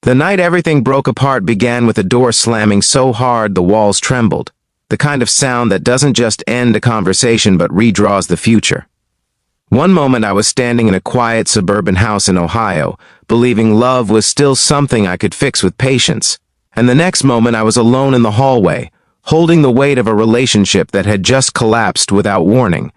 The night everything broke apart began with a door slamming so hard the walls trembled, the kind of sound that doesn't just end a conversation but redraws the future. One moment I was standing in a quiet suburban house in Ohio, believing love was still something I could fix with patience, and the next moment I was alone in the hallway, holding the weight of a relationship that had just collapsed without warning.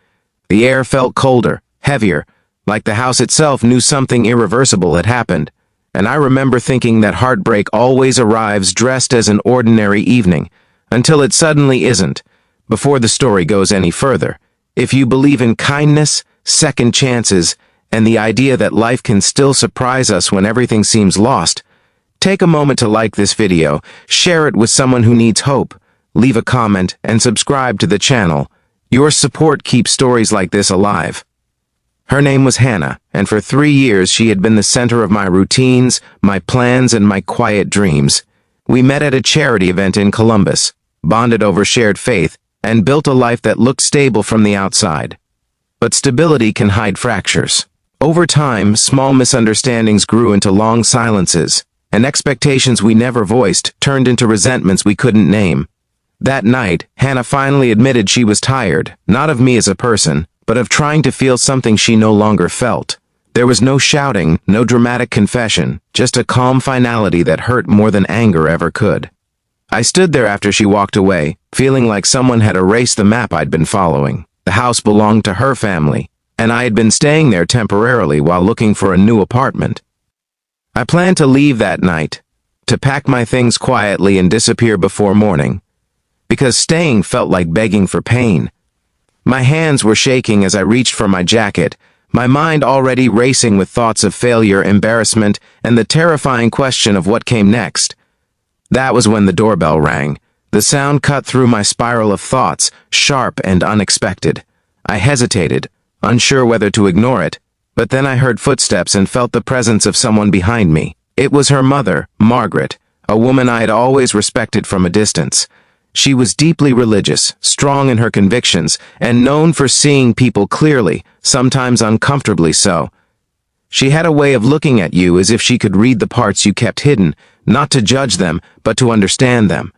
The air felt colder, heavier, like the house itself knew something irreversible had happened. And I remember thinking that heartbreak always arrives dressed as an ordinary evening, until it suddenly isn't. Before the story goes any further, if you believe in kindness, second chances, and the idea that life can still surprise us when everything seems lost, take a moment to like this video, share it with someone who needs hope, leave a comment, and subscribe to the channel. Your support keeps stories like this alive. Her name was Hannah, and for 3 years she had been the center of my routines, my plans, and my quiet dreams. We met at a charity event in Columbus, bonded over shared faith, and built a life that looked stable from the outside. But stability can hide fractures. Over time, small misunderstandings grew into long silences, and expectations we never voiced turned into resentments we couldn't name. That night, Hannah finally admitted she was tired, not of me as a person, but of trying to feel something she no longer felt. There was no shouting, no dramatic confession, just a calm finality that hurt more than anger ever could. I stood there after she walked away, feeling like someone had erased the map I'd been following. The house belonged to her family, and I had been staying there temporarily while looking for a new apartment. I planned to leave that night, to pack my things quietly and disappear before morning, because staying felt like begging for pain. My hands were shaking as I reached for my jacket, my mind already racing with thoughts of failure, embarrassment, and the terrifying question of what came next. That was when the doorbell rang. The sound cut through my spiral of thoughts, sharp and unexpected. I hesitated, unsure whether to ignore it, but then I heard footsteps and felt the presence of someone behind me. It was her mother, Margaret, a woman I had always respected from a distance. She was deeply religious, strong in her convictions, and known for seeing people clearly, sometimes uncomfortably so. She had a way of looking at you as if she could read the parts you kept hidden, not to judge them, but to understand them.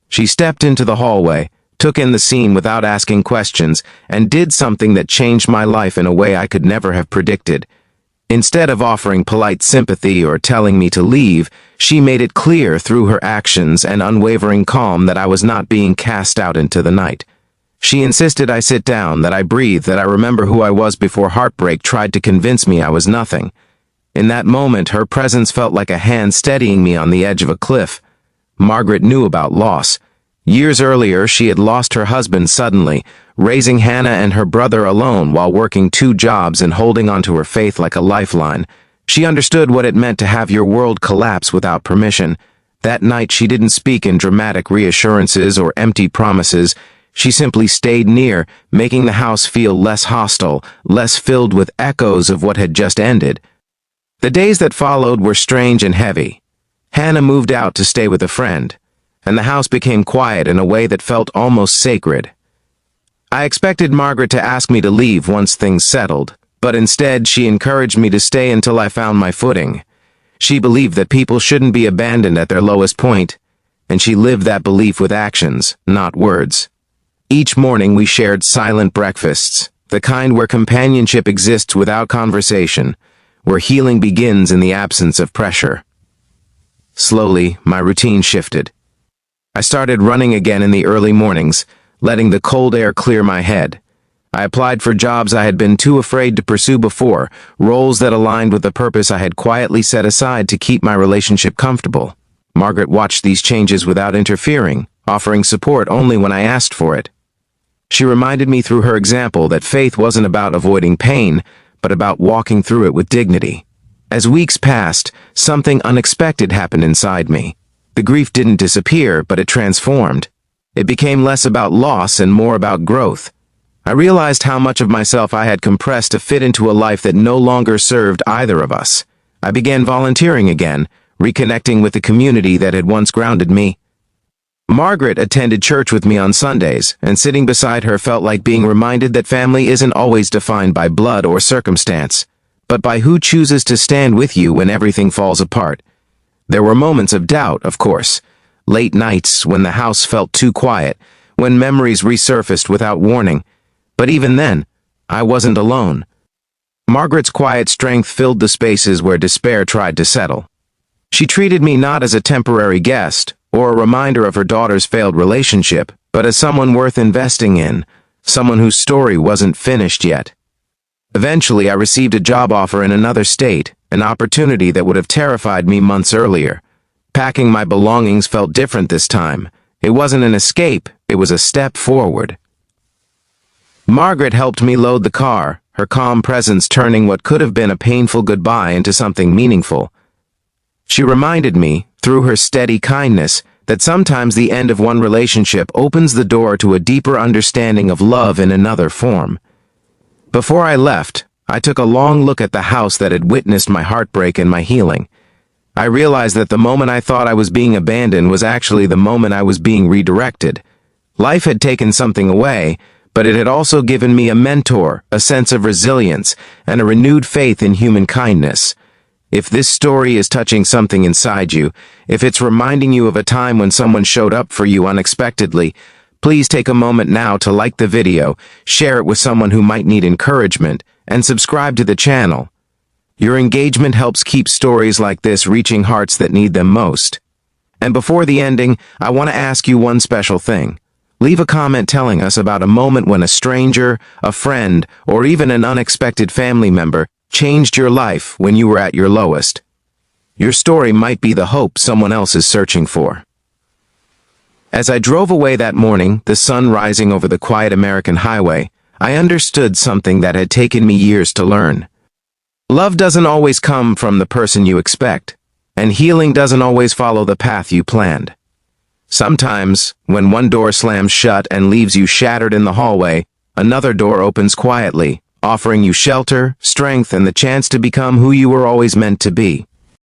She stepped into the hallway, took in the scene without asking questions, and did something that changed my life in a way I could never have predicted. Instead of offering polite sympathy or telling me to leave, she made it clear through her actions and unwavering calm that I was not being cast out into the night. She insisted I sit down, that I breathe, that I remember who I was before heartbreak tried to convince me I was nothing. In that moment, her presence felt like a hand steadying me on the edge of a cliff. Margaret knew about loss. Years earlier, she had lost her husband suddenly, raising Hannah and her brother alone while working 2 jobs and holding onto her faith like a lifeline. She understood what it meant to have your world collapse without permission. That night, she didn't speak in dramatic reassurances or empty promises. She simply stayed near, making the house feel less hostile, less filled with echoes of what had just ended. The days that followed were strange and heavy. Hannah moved out to stay with a friend, and the house became quiet in a way that felt almost sacred. I expected Margaret to ask me to leave once things settled, but instead she encouraged me to stay until I found my footing. She believed that people shouldn't be abandoned at their lowest point, and she lived that belief with actions, not words. Each morning we shared silent breakfasts, the kind where companionship exists without conversation, where healing begins in the absence of pressure. Slowly, my routine shifted. I started running again in the early mornings, letting the cold air clear my head. I applied for jobs I had been too afraid to pursue before, roles that aligned with the purpose I had quietly set aside to keep my relationship comfortable. Margaret watched these changes without interfering, offering support only when I asked for it. She reminded me through her example that faith wasn't about avoiding pain, but about walking through it with dignity. As weeks passed, something unexpected happened inside me. The grief didn't disappear, but it transformed. It became less about loss and more about growth. I realized how much of myself I had compressed to fit into a life that no longer served either of us. I began volunteering again, reconnecting with the community that had once grounded me. Margaret attended church with me on Sundays, and sitting beside her felt like being reminded that family isn't always defined by blood or circumstance, but by who chooses to stand with you when everything falls apart. There were moments of doubt, of course. Late nights when the house felt too quiet, when memories resurfaced without warning. But even then, I wasn't alone. Margaret's quiet strength filled the spaces where despair tried to settle. She treated me not as a temporary guest or a reminder of her daughter's failed relationship, but as someone worth investing in, someone whose story wasn't finished yet. Eventually, I received a job offer in another state, an opportunity that would have terrified me months earlier. Packing my belongings felt different this time. It wasn't an escape, it was a step forward. Margaret helped me load the car, her calm presence turning what could have been a painful goodbye into something meaningful. She reminded me, through her steady kindness, that sometimes the end of one relationship opens the door to a deeper understanding of love in another form. Before I left, I took a long look at the house that had witnessed my heartbreak and my healing. I realized that the moment I thought I was being abandoned was actually the moment I was being redirected. Life had taken something away, but it had also given me a mentor, a sense of resilience, and a renewed faith in human kindness. If this story is touching something inside you, if it's reminding you of a time when someone showed up for you unexpectedly, please take a moment now to like the video, share it with someone who might need encouragement, and subscribe to the channel. Your engagement helps keep stories like this reaching hearts that need them most. And before the ending, I want to ask you one special thing. Leave a comment telling us about a moment when a stranger, a friend, or even an unexpected family member changed your life when you were at your lowest. Your story might be the hope someone else is searching for. As I drove away that morning, the sun rising over the quiet American highway, I understood something that had taken me years to learn. Love doesn't always come from the person you expect, and healing doesn't always follow the path you planned. Sometimes, when one door slams shut and leaves you shattered in the hallway, another door opens quietly, offering you shelter, strength, and the chance to become who you were always meant to be.